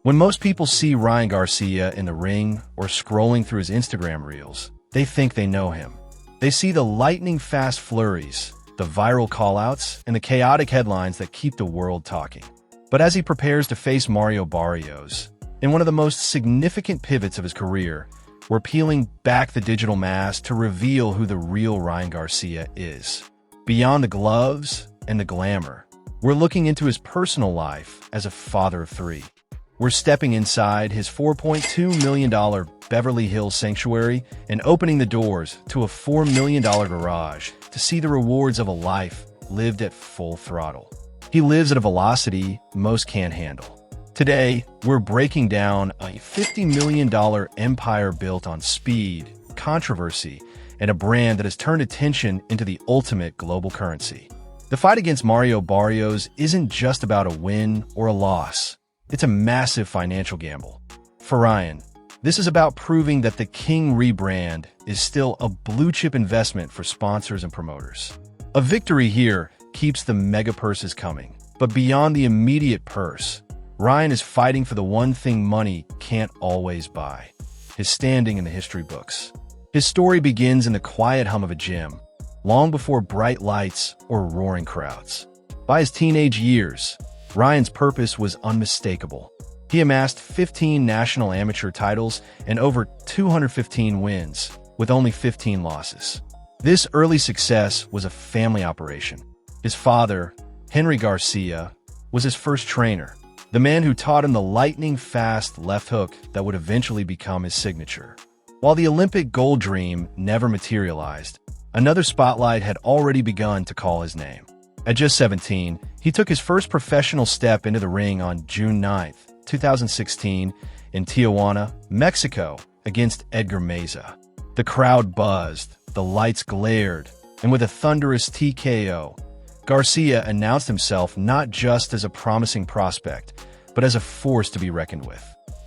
When most people see Ryan Garcia in the ring or scrolling through his Instagram reels, they think they know him. They see the lightning-fast flurries, the viral callouts, and the chaotic headlines that keep the world talking. But as he prepares to face Mario Barrios, in one of the most significant pivots of his career, we're peeling back the digital mask to reveal who the real Ryan Garcia is. Beyond the gloves and the glamour, we're looking into his personal life as a father of three. We're stepping inside his $4.2 million Beverly Hills sanctuary and opening the doors to a $4 million garage to see the rewards of a life lived at full throttle. He lives at a velocity most can't handle. Today, we're breaking down a $50 million empire built on speed, controversy, and a brand that has turned attention into the ultimate global currency. The fight against Mario Barrios isn't just about a win or a loss. It's a massive financial gamble. For Ryan, this is about proving that the KingRy brand is still a blue-chip investment for sponsors and promoters. A victory here keeps the mega purses coming. But beyond the immediate purse, Ryan is fighting for the one thing money can't always buy: his standing in the history books. His story begins in the quiet hum of a gym, long before bright lights or roaring crowds. By his teenage years, Ryan's purpose was unmistakable. He amassed 15 national amateur titles and over 215 wins, with only 15 losses. This early success was a family operation. His father, Haney Garcia, was his first trainer, the man who taught him the lightning-fast left hook that would eventually become his signature. While the Olympic gold dream never materialized, another spotlight had already begun to call his name. At just 17, he took his first professional step into the ring on June 9, 2016, in Tijuana, Mexico, against Edgar Meza. The crowd buzzed, the lights glared, and with a thunderous TKO, Garcia announced himself not just as a promising prospect, but as a force to be reckoned with.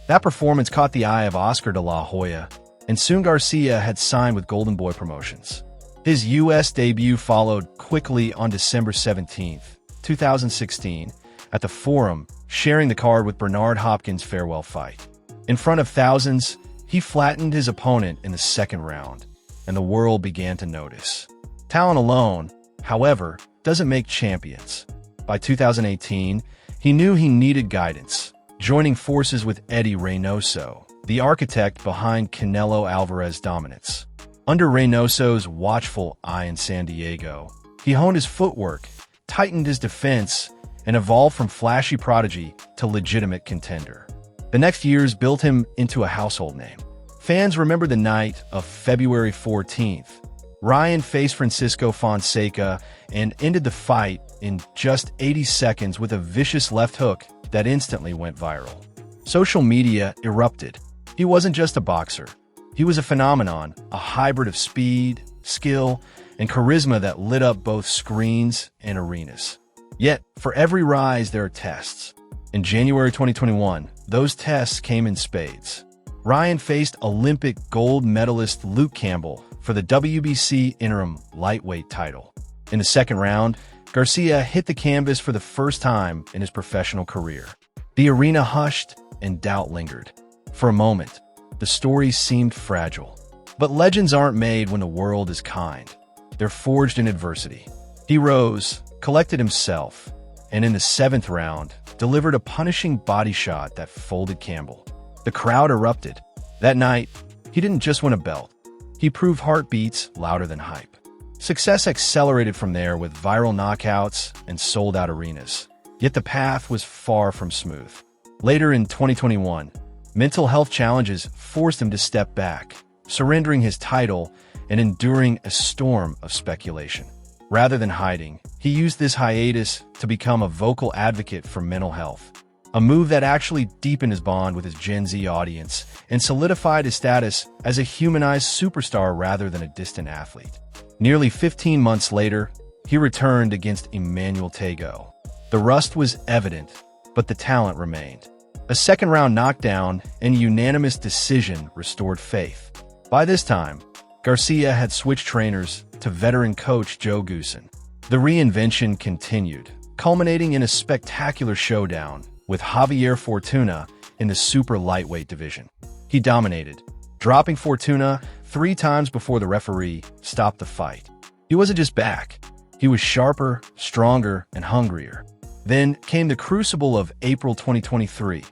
That performance caught the eye of Oscar de la Hoya, and soon Garcia had signed with Golden Boy Promotions. His U.S. debut followed quickly on December 17, 2016, at the Forum, sharing the card with Bernard Hopkins' farewell fight. In front of thousands, he flattened his opponent in the second round, and the world began to notice. Talent alone, however, doesn't make champions. By 2018, he knew he needed guidance, joining forces with Eddie Reynoso, the architect behind Canelo Alvarez's dominance. Under Reynoso's watchful eye in San Diego, he honed his footwork, tightened his defense, and evolved from flashy prodigy to legitimate contender. The next years built him into a household name. Fans remember the night of February 14th. Ryan faced Francisco Fonseca and ended the fight in just 80 seconds with a vicious left hook that instantly went viral. Social media erupted. He wasn't just a boxer. He was a phenomenon, a hybrid of speed, skill, and charisma that lit up both screens and arenas. Yet, for every rise, there are tests. In January 2021, those tests came in spades. Ryan faced Olympic gold medalist Luke Campbell for the WBC interim lightweight title. In the second round, Garcia hit the canvas for the first time in his professional career. The arena hushed and doubt lingered. For a moment, the story seemed fragile. But legends aren't made when the world is kind. They're forged in adversity. He rose, collected himself, and in the seventh round, delivered a punishing body shot that folded Campbell. The crowd erupted. That night, he didn't just win a belt. He proved heartbeats louder than hype. Success accelerated from there with viral knockouts and sold-out arenas. Yet the path was far from smooth. Later in 2021, mental health challenges forced him to step back, surrendering his title and enduring a storm of speculation. Rather than hiding, he used this hiatus to become a vocal advocate for mental health, a move that actually deepened his bond with his Gen Z audience and solidified his status as a humanized superstar rather than a distant athlete. Nearly 15 months later, he returned against Emmanuel Tego. The rust was evident, but the talent remained. A second-round knockdown and unanimous decision restored faith. By this time, Garcia had switched trainers to veteran coach Joe Goosen. The reinvention continued, culminating in a spectacular showdown with Javier Fortuna in the super lightweight division. He dominated, dropping Fortuna 3 times before the referee stopped the fight. He wasn't just back. He was sharper, stronger, and hungrier. Then came the crucible of April 2023.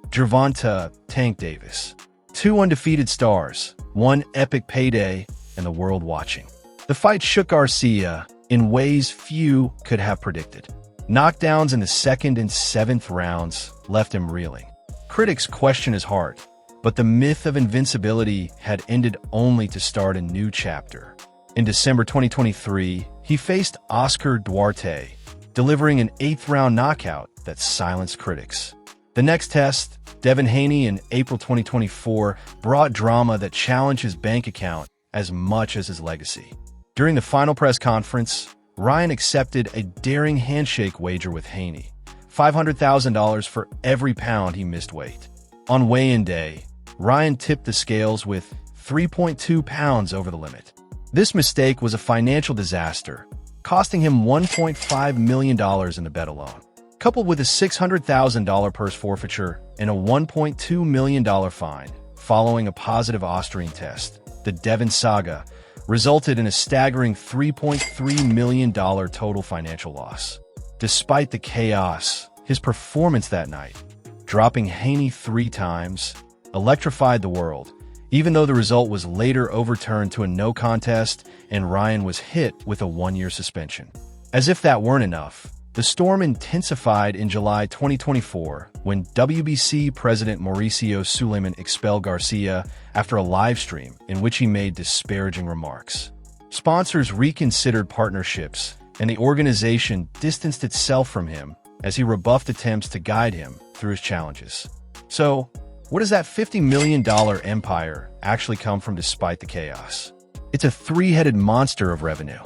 Gervonta Tank Davis. 2 undefeated stars, 1 epic payday, and the world watching. The fight shook Garcia in ways few could have predicted. Knockdowns in the 2nd and 7th rounds left him reeling. Critics questioned his heart, but the myth of invincibility had ended only to start a new chapter. In December 2023, he faced Oscar Duarte, delivering an 8th-round knockout that silenced critics. The next test, Devin Haney in April 2024, brought drama that challenged his bank account as much as his legacy. During the final press conference, Ryan accepted a daring handshake wager with Haney, $500,000 for every pound he missed weight. On weigh-in day, Ryan tipped the scales with 3.2 pounds over the limit. This mistake was a financial disaster, costing him $1.5 million in the bet alone. Coupled with a $600,000 purse forfeiture and a $1.2 million fine following a positive Austrian test, the Devin Saga resulted in a staggering $3.3 million total financial loss. Despite the chaos, his performance that night, dropping Haney 3 times, electrified the world, even though the result was later overturned to a no contest and Ryan was hit with a 1-year suspension. As if that weren't enough, the storm intensified in July 2024 when WBC President Mauricio Suleiman expelled Garcia after a live stream in which he made disparaging remarks. Sponsors reconsidered partnerships, and the organization distanced itself from him as he rebuffed attempts to guide him through his challenges. So, what does that $50 million empire actually come from despite the chaos? It's a 3-headed monster of revenue.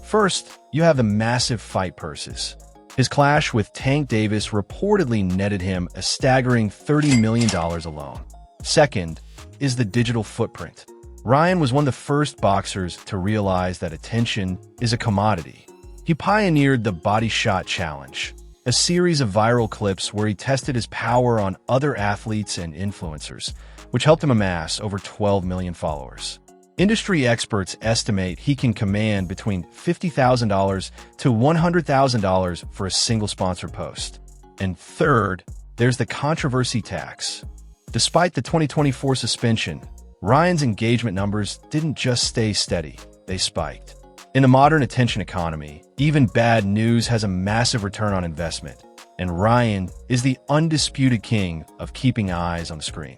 First, you have the massive fight purses. His clash with Tank Davis reportedly netted him a staggering $30 million alone. Second is the digital footprint. Ryan was one of the first boxers to realize that attention is a commodity. He pioneered the Body Shot Challenge, a series of viral clips where he tested his power on other athletes and influencers, which helped him amass over 12 million followers. Industry experts estimate he can command between $50,000 to $100,000 for a single sponsored post. And third, there's the controversy tax. Despite the 2024 suspension, Ryan's engagement numbers didn't just stay steady, they spiked. In the modern attention economy, even bad news has a massive return on investment, and Ryan is the undisputed king of keeping eyes on the screen.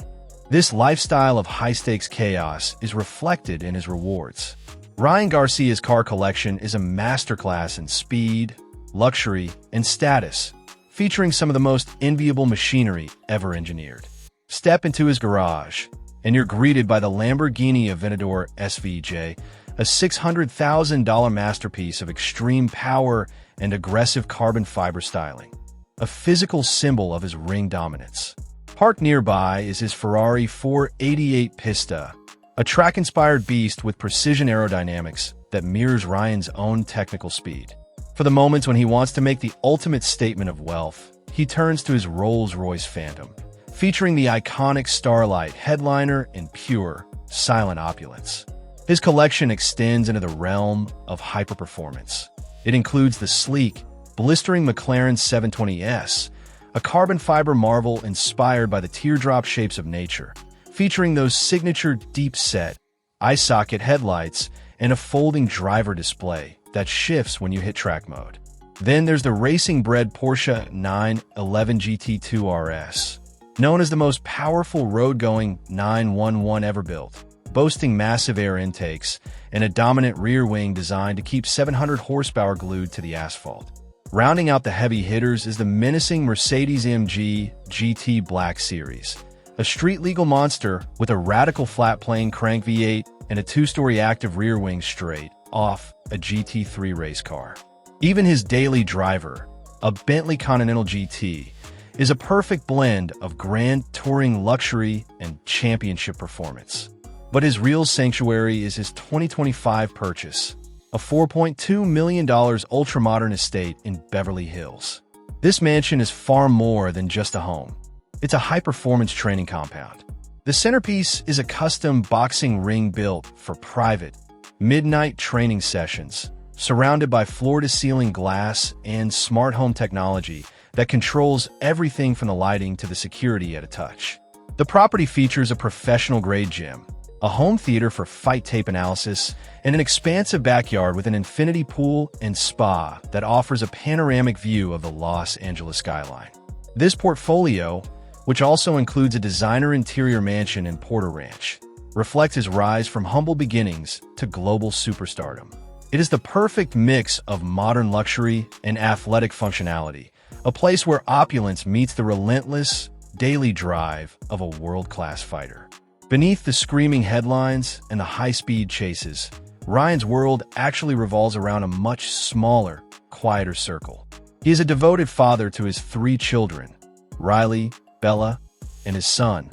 This lifestyle of high-stakes chaos is reflected in his rewards. Ryan Garcia's car collection is a masterclass in speed, luxury, and status, featuring some of the most enviable machinery ever engineered. Step into his garage, and you're greeted by the Lamborghini Aventador SVJ, a $600,000 masterpiece of extreme power and aggressive carbon fiber styling, a physical symbol of his ring dominance. Parked nearby is his Ferrari 488 Pista, a track-inspired beast with precision aerodynamics that mirrors Ryan's own technical speed. For the moments when he wants to make the ultimate statement of wealth, he turns to his Rolls-Royce Phantom, featuring the iconic Starlight headliner in pure, silent opulence. His collection extends into the realm of hyper-performance. It includes the sleek, blistering McLaren 720S, a carbon fiber marvel inspired by the teardrop shapes of nature, featuring those signature deep-set, eye-socket headlights and a folding driver display that shifts when you hit track mode. Then there's the racing-bred Porsche 911 GT2 RS, known as the most powerful road-going 911 ever built, boasting massive air intakes and a dominant rear wing designed to keep 700 horsepower glued to the asphalt. Rounding out the heavy hitters is the menacing Mercedes-AMG GT Black Series, a street-legal monster with a radical flat-plane crank V8 and a 2-story active rear wing straight off a GT3 race car. Even his daily driver, a Bentley Continental GT, is a perfect blend of grand touring luxury and championship performance. But his real sanctuary is his 2025 purchase, a $4.2 million ultra-modern estate in Beverly Hills. This mansion is far more than just a home. It's a high-performance training compound. The centerpiece is a custom boxing ring built for private, midnight training sessions, surrounded by floor-to-ceiling glass and smart home technology that controls everything from the lighting to the security at a touch. The property features a professional-grade gym, a home theater for fight tape analysis, and an expansive backyard with an infinity pool and spa that offers a panoramic view of the Los Angeles skyline. This portfolio, which also includes a designer interior mansion in Porter Ranch, reflects his rise from humble beginnings to global superstardom. It is the perfect mix of modern luxury and athletic functionality, a place where opulence meets the relentless, daily drive of a world-class fighter. Beneath the screaming headlines and the high-speed chases, Ryan's world actually revolves around a much smaller, quieter circle. He is a devoted father to his 3 children, Riley, Bella, and his son,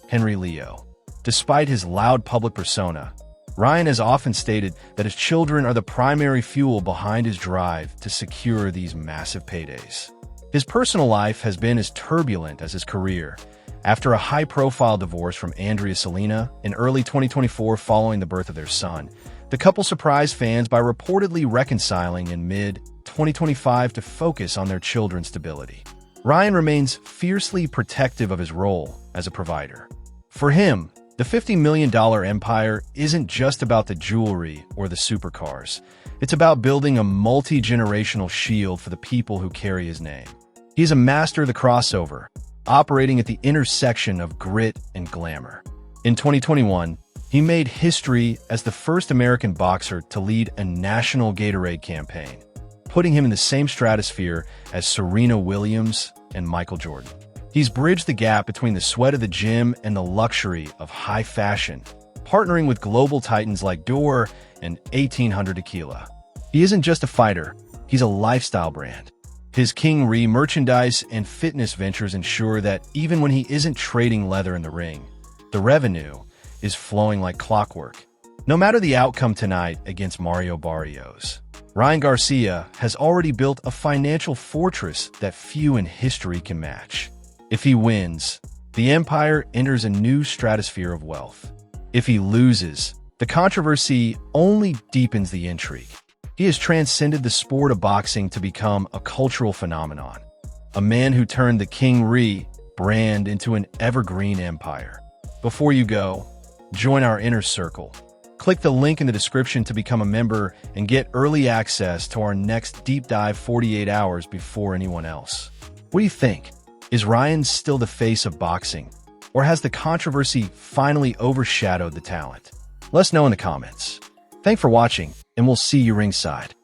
Henry Leo. Despite his loud public persona, Ryan has often stated that his children are the primary fuel behind his drive to secure these massive paydays. His personal life has been as turbulent as his career. After a high-profile divorce from Andrea Selena in early 2024 following the birth of their son, the couple surprised fans by reportedly reconciling in mid-2025 to focus on their children's stability. Ryan remains fiercely protective of his role as a provider. For him, the $50 million empire isn't just about the jewelry or the supercars. It's about building a multi-generational shield for the people who carry his name. He's a master of the crossover, operating at the intersection of grit and glamour. In 2021, he made history as the first American boxer to lead a national Gatorade campaign, putting him in the same stratosphere as Serena Williams and Michael Jordan. He's bridged the gap between the sweat of the gym and the luxury of high fashion, partnering with global titans like Dior and 1800 Tequila. He isn't just a fighter, he's a lifestyle brand. His KingRy merchandise and fitness ventures ensure that even when he isn't trading leather in the ring, the revenue is flowing like clockwork. No matter the outcome tonight against Mario Barrios, Ryan Garcia has already built a financial fortress that few in history can match. If he wins, the empire enters a new stratosphere of wealth. If he loses, the controversy only deepens the intrigue. He has transcended the sport of boxing to become a cultural phenomenon, a man who turned the KingRy brand into an evergreen empire. Before you go, join our inner circle. Click the link in the description to become a member and get early access to our next deep dive 48 hours before anyone else. What do you think? Is Ryan still the face of boxing, or has the controversy finally overshadowed the talent? Let us know in the comments. Thanks for watching, and we'll see you ringside.